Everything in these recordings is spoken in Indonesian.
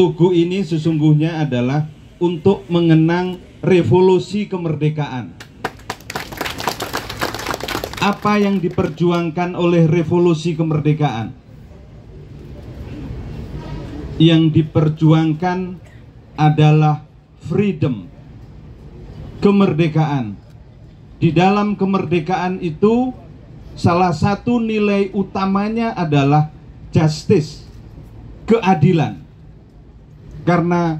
Tugu ini sesungguhnya adalah untuk mengenang revolusi kemerdekaan. Apa yang diperjuangkan oleh revolusi kemerdekaan? Yang diperjuangkan adalah freedom, kemerdekaan. Di dalam kemerdekaan itu salah satu nilai utamanya adalah justice, keadilan. Karena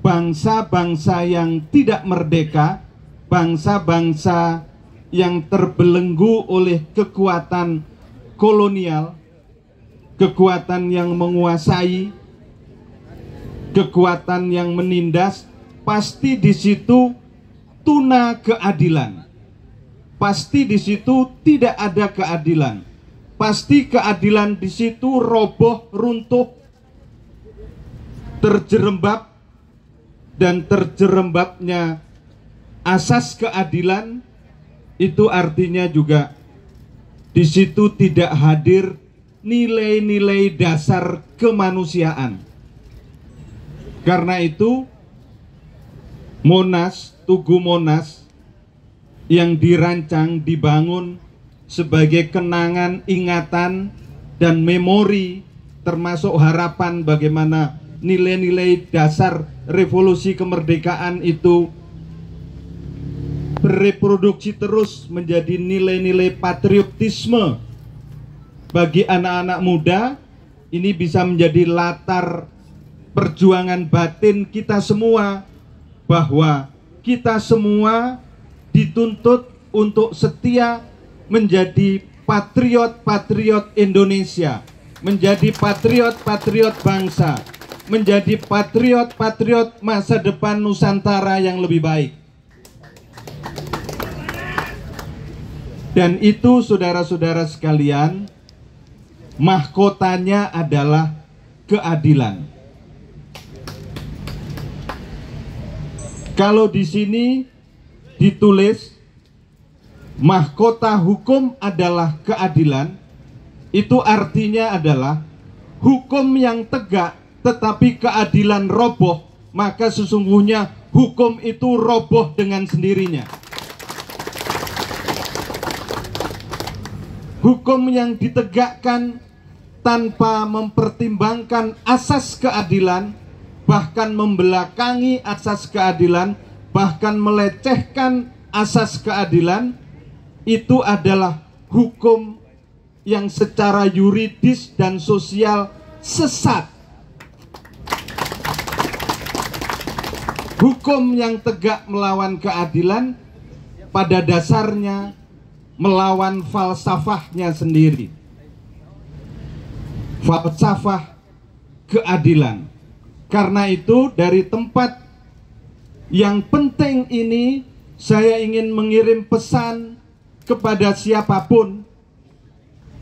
bangsa-bangsa yang tidak merdeka, bangsa-bangsa yang terbelenggu oleh kekuatan kolonial, kekuatan yang menguasai, kekuatan yang menindas, pasti di situ tuna keadilan. Pasti di situ tidak ada keadilan. Pasti keadilan di situ roboh, runtuh, terjerembab, dan terjerembabnya asas keadilan itu artinya juga di situ tidak hadir nilai-nilai dasar kemanusiaan. Karena itu Monas, Tugu Monas yang dirancang, dibangun sebagai kenangan, ingatan, dan memori, termasuk harapan bagaimana nilai-nilai dasar revolusi kemerdekaan itu bereproduksi terus menjadi nilai-nilai patriotisme bagi anak-anak muda. Ini bisa menjadi latar perjuangan batin kita semua, bahwa kita semua dituntut untuk setia menjadi patriot-patriot Indonesia, menjadi patriot-patriot bangsa, menjadi patriot-patriot masa depan Nusantara yang lebih baik. Dan itu, saudara-saudara sekalian, mahkotanya adalah keadilan. Kalau di sini ditulis mahkota hukum adalah keadilan, itu artinya adalah hukum yang tegak tetapi keadilan roboh, maka sesungguhnya hukum itu roboh dengan sendirinya. Hukum yang ditegakkan tanpa mempertimbangkan asas keadilan, bahkan membelakangi asas keadilan, bahkan melecehkan asas keadilan, itu adalah hukum yang secara yuridis dan sosial sesat. Hukum yang tegak melawan keadilan pada dasarnya melawan falsafahnya sendiri, falsafah keadilan. Karena itu, dari tempat yang penting ini, saya ingin mengirim pesan kepada siapapun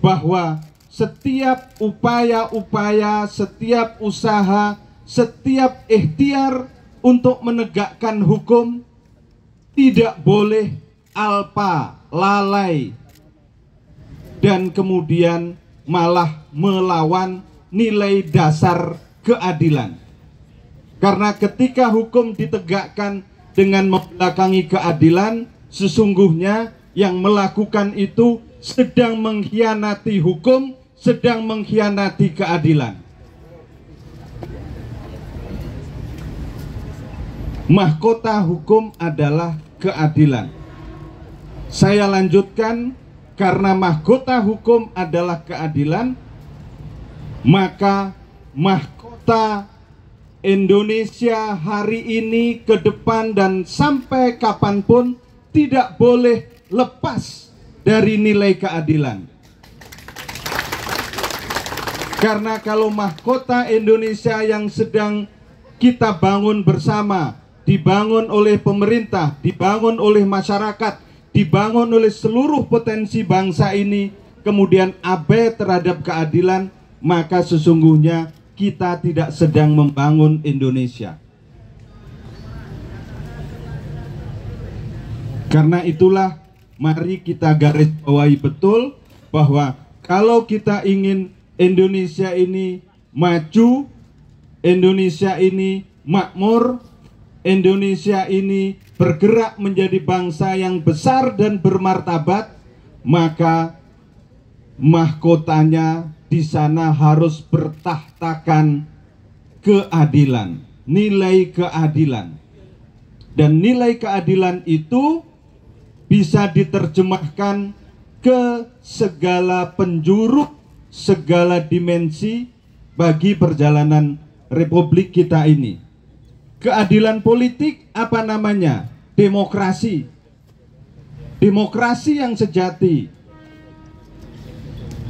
bahwa setiap upaya-upaya, setiap usaha, setiap ikhtiar untuk menegakkan hukum tidak boleh alpa, lalai, dan kemudian malah melawan nilai dasar keadilan. Karena ketika hukum ditegakkan dengan membelakangi keadilan, sesungguhnya yang melakukan itu sedang mengkhianati hukum, sedang mengkhianati keadilan. Mahkota hukum adalah keadilan. Saya lanjutkan, karena mahkota hukum adalah keadilan, maka mahkota Indonesia hari ini, ke depan, dan sampai kapanpun tidak boleh lepas dari nilai keadilan. Karena kalau mahkota Indonesia yang sedang kita bangun bersama, dibangun oleh pemerintah, dibangun oleh masyarakat, dibangun oleh seluruh potensi bangsa ini, kemudian abai terhadap keadilan, maka sesungguhnya kita tidak sedang membangun Indonesia. Karena itulah, mari kita garis bawahi betul bahwa kalau kita ingin Indonesia ini maju, Indonesia ini makmur, Indonesia ini bergerak menjadi bangsa yang besar dan bermartabat, maka mahkotanya di sana harus bertahtakan keadilan, nilai keadilan. Dan nilai keadilan itu bisa diterjemahkan ke segala penjuru, segala dimensi bagi perjalanan republik kita ini. Keadilan politik apa namanya? Demokrasi. Demokrasi yang sejati.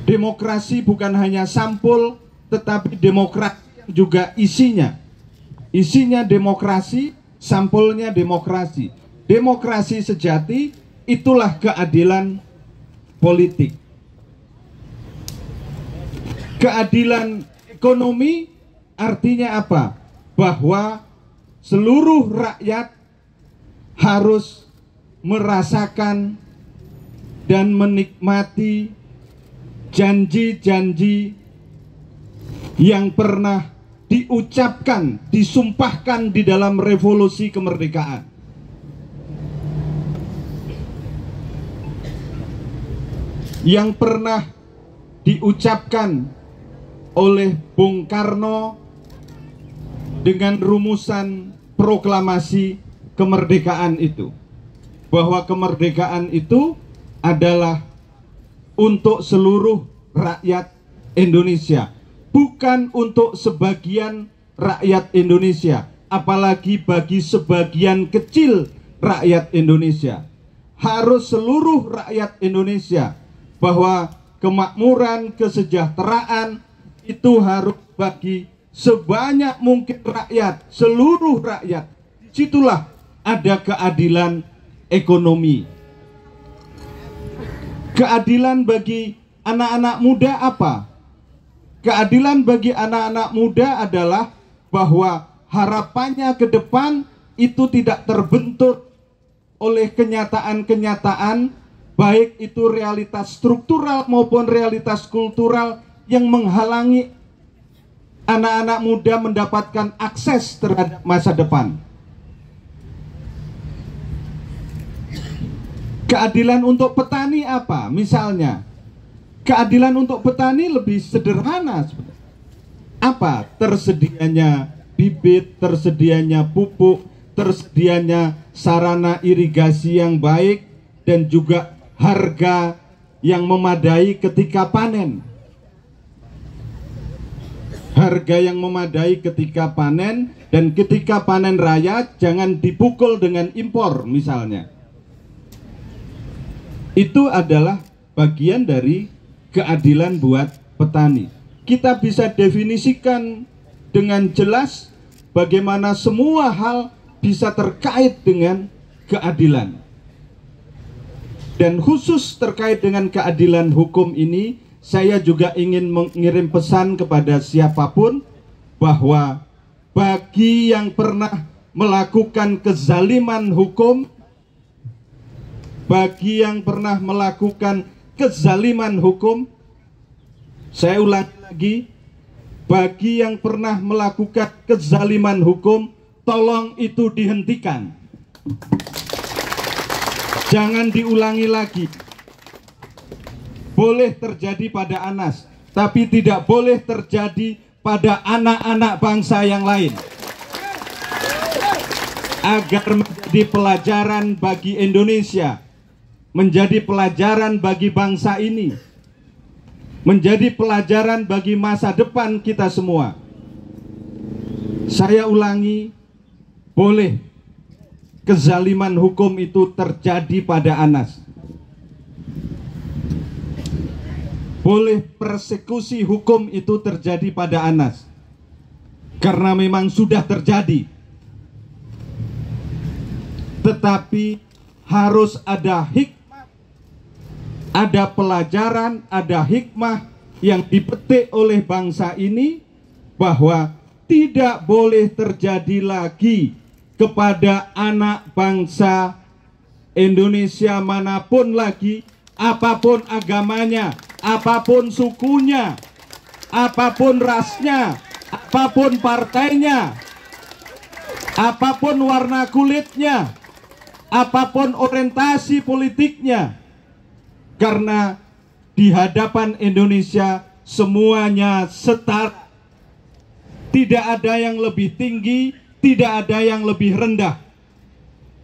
Demokrasi bukan hanya sampul, tetapi demokrasi juga isinya. Isinya demokrasi, sampulnya demokrasi. Demokrasi sejati itulah keadilan politik. Keadilan ekonomi artinya apa? Bahwa seluruh rakyat harus merasakan dan menikmati janji-janji yang pernah diucapkan, disumpahkan di dalam revolusi kemerdekaan. Yang pernah diucapkan oleh Bung Karno dengan rumusan proklamasi kemerdekaan itu, bahwa kemerdekaan itu adalah untuk seluruh rakyat Indonesia, bukan untuk sebagian rakyat Indonesia, apalagi bagi sebagian kecil rakyat Indonesia. Harus seluruh rakyat Indonesia, bahwa kemakmuran, kesejahteraan itu harus bagi sebanyak mungkin rakyat, seluruh rakyat. Situlah ada keadilan ekonomi. Keadilan bagi anak-anak muda apa? Keadilan bagi anak-anak muda adalah bahwa harapannya ke depan itu tidak terbentur oleh kenyataan-kenyataan, baik itu realitas struktural maupun realitas kultural yang menghalangi anak-anak muda mendapatkan akses terhadap masa depan. Keadilan untuk petani apa? Misalnya, keadilan untuk petani lebih sederhana. Apa? Tersedianya bibit, tersedianya pupuk, tersedianya sarana irigasi yang baik, dan juga harga yang memadai ketika panen. Harga yang memadai ketika panen, dan ketika panen raya jangan dipukul dengan impor misalnya. Itu adalah bagian dari keadilan buat petani. Kita bisa definisikan dengan jelas bagaimana semua hal bisa terkait dengan keadilan. Dan khusus terkait dengan keadilan hukum ini, saya juga ingin mengirim pesan kepada siapapun bahwa bagi yang pernah melakukan kezaliman hukum, bagi yang pernah melakukan kezaliman hukum, saya ulangi lagi, bagi yang pernah melakukan kezaliman hukum, tolong itu dihentikan. Jangan diulangi lagi. Boleh terjadi pada Anas, tapi tidak boleh terjadi pada anak-anak bangsa yang lain. Agar menjadi pelajaran bagi Indonesia, menjadi pelajaran bagi bangsa ini, menjadi pelajaran bagi masa depan kita semua. Saya ulangi, boleh kezaliman hukum itu terjadi pada Anas. Boleh persekusi hukum itu terjadi pada Anas, karena memang sudah terjadi. Tetapi harus ada hikmah, ada pelajaran, ada hikmah yang dipetik oleh bangsa ini, bahwa tidak boleh terjadi lagi kepada anak bangsa Indonesia manapun lagi, apapun agamanya, apapun sukunya, apapun rasnya, apapun partainya, apapun warna kulitnya, apapun orientasi politiknya, karena di hadapan Indonesia semuanya setara. Tidak ada yang lebih tinggi, tidak ada yang lebih rendah.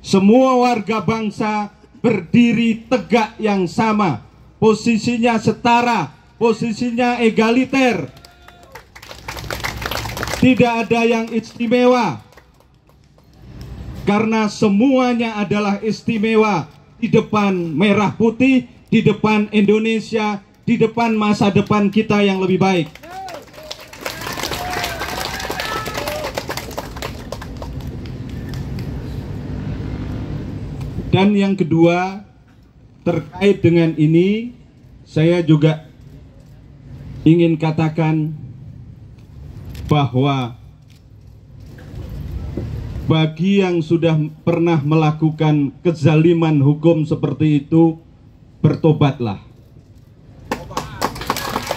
Semua warga bangsa berdiri tegak yang sama, posisinya setara, posisinya egaliter. Tidak ada yang istimewa, karena semuanya adalah istimewa di depan merah putih, di depan Indonesia, di depan masa depan kita yang lebih baik. Dan yang kedua, terkait dengan ini, saya juga ingin katakan bahwa bagi yang sudah pernah melakukan kezaliman hukum seperti itu, bertobatlah.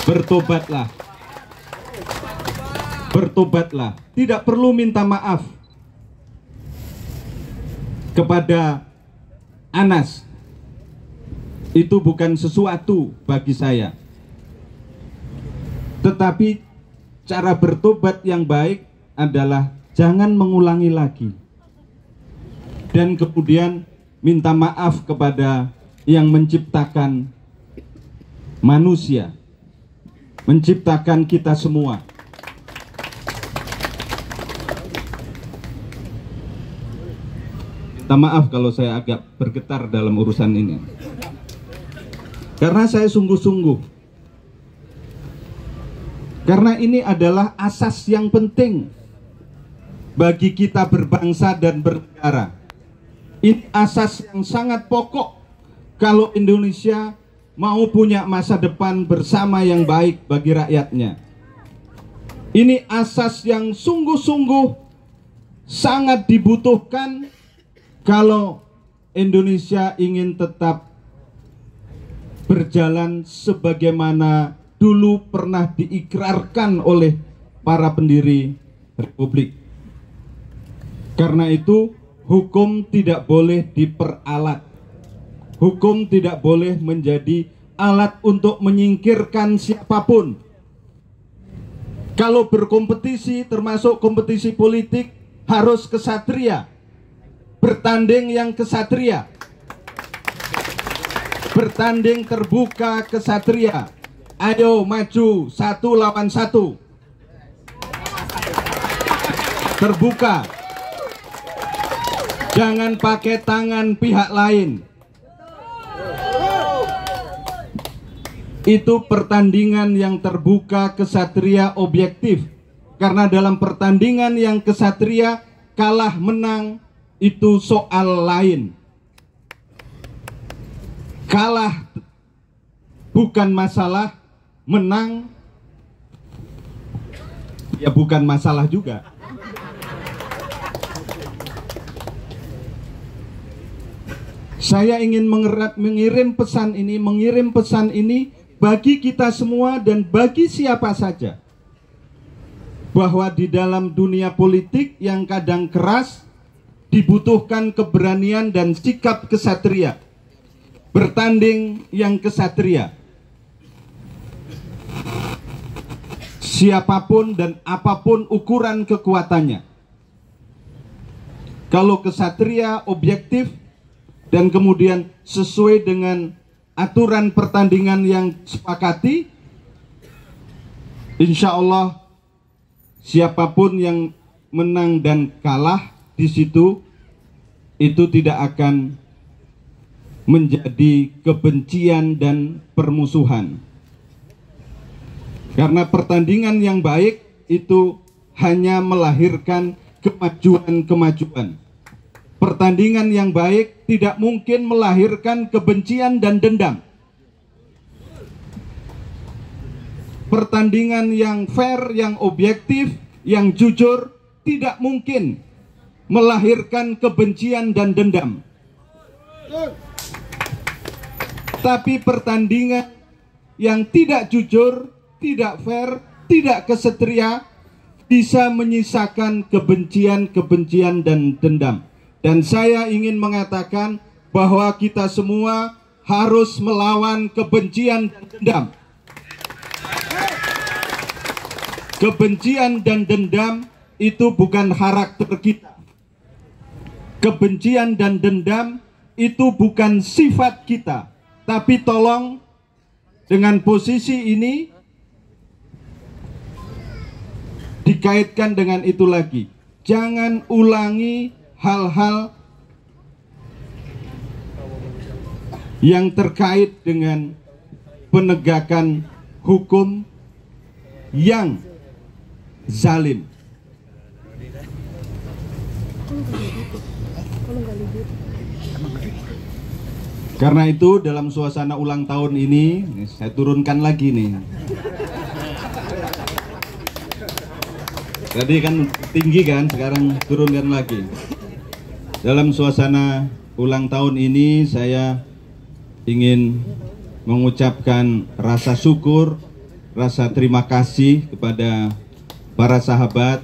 Bertobatlah. Bertobatlah. Tidak perlu minta maaf kepada Anas. Itu bukan sesuatu bagi saya. Tetapi cara bertobat yang baik adalah jangan mengulangi lagi. Dan kemudian minta maaf kepada yang menciptakan manusia, menciptakan kita semua. Minta maaf kalau saya agak bergetar dalam urusan ini, karena saya sungguh-sungguh. Karena ini adalah asas yang penting bagi kita berbangsa dan bernegara. Ini asas yang sangat pokok kalau Indonesia mau punya masa depan bersama yang baik bagi rakyatnya. Ini asas yang sungguh-sungguh sangat dibutuhkan kalau Indonesia ingin tetap berjalan sebagaimana dulu pernah diikrarkan oleh para pendiri Republik. Karena itu, hukum tidak boleh diperalat. Hukum tidak boleh menjadi alat untuk menyingkirkan siapapun. Kalau berkompetisi, termasuk kompetisi politik, harus kesatria. Bertanding yang kesatria. Bertanding terbuka kesatria. Ayo maju 1 lawan 1. Terbuka. Jangan pakai tangan pihak lain. Itu pertandingan yang terbuka kesatria objektif. Karena dalam pertandingan yang kesatria, kalah menang itu soal lain. Kalah bukan masalah, menang ya bukan masalah juga. Saya ingin mengirim pesan ini bagi kita semua dan bagi siapa saja, bahwa di dalam dunia politik yang kadang keras dibutuhkan keberanian dan sikap kesatria. Bertanding yang kesatria. Siapapun dan apapun ukuran kekuatannya. Kalau kesatria objektif dan kemudian sesuai dengan aturan pertandingan yang sepakati, insya Allah siapapun yang menang dan kalah di situ itu tidak akan menjadi kebencian dan permusuhan. Karena pertandingan yang baik itu hanya melahirkan kemajuan-kemajuan. Pertandingan yang baik tidak mungkin melahirkan kebencian dan dendam. Pertandingan yang fair, yang objektif, yang jujur tidak mungkin melahirkan kebencian dan dendam. Tapi pertandingan yang tidak jujur, tidak fair, tidak kesatria, bisa menyisakan kebencian-kebencian dan dendam. Dan saya ingin mengatakan bahwa kita semua harus melawan kebencian dan dendam. Kebencian dan dendam itu bukan karakter kita. Kebencian dan dendam itu bukan sifat kita. Tapi tolong dengan posisi ini dikaitkan dengan itu lagi. Jangan ulangi hal-hal yang terkait dengan penegakan hukum yang zalim. Karena itu dalam suasana ulang tahun ini saya turunkan lagi nih. Tadi kan tinggi kan, sekarang turunkan lagi. Dalam suasana ulang tahun ini saya ingin mengucapkan rasa syukur, rasa terima kasih kepada para sahabat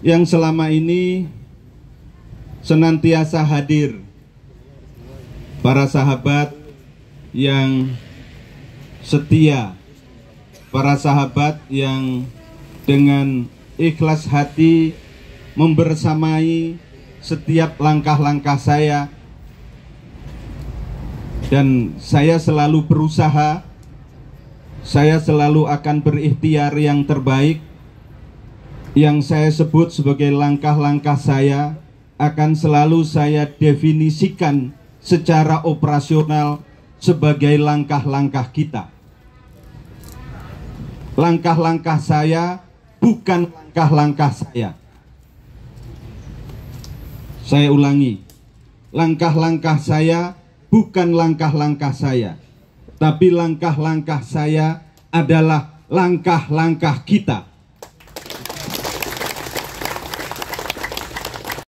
yang selama ini senantiasa hadir. Para sahabat yang setia, para sahabat yang dengan ikhlas hati membersamai setiap langkah-langkah saya, dan saya selalu berusaha, saya selalu akan berikhtiar yang terbaik. Yang saya sebut sebagai langkah-langkah saya akan selalu saya definisikan secara operasional sebagai langkah-langkah kita. Langkah-langkah saya bukan langkah-langkah saya. Saya ulangi, langkah-langkah saya bukan langkah-langkah saya, tapi langkah-langkah saya adalah langkah-langkah kita.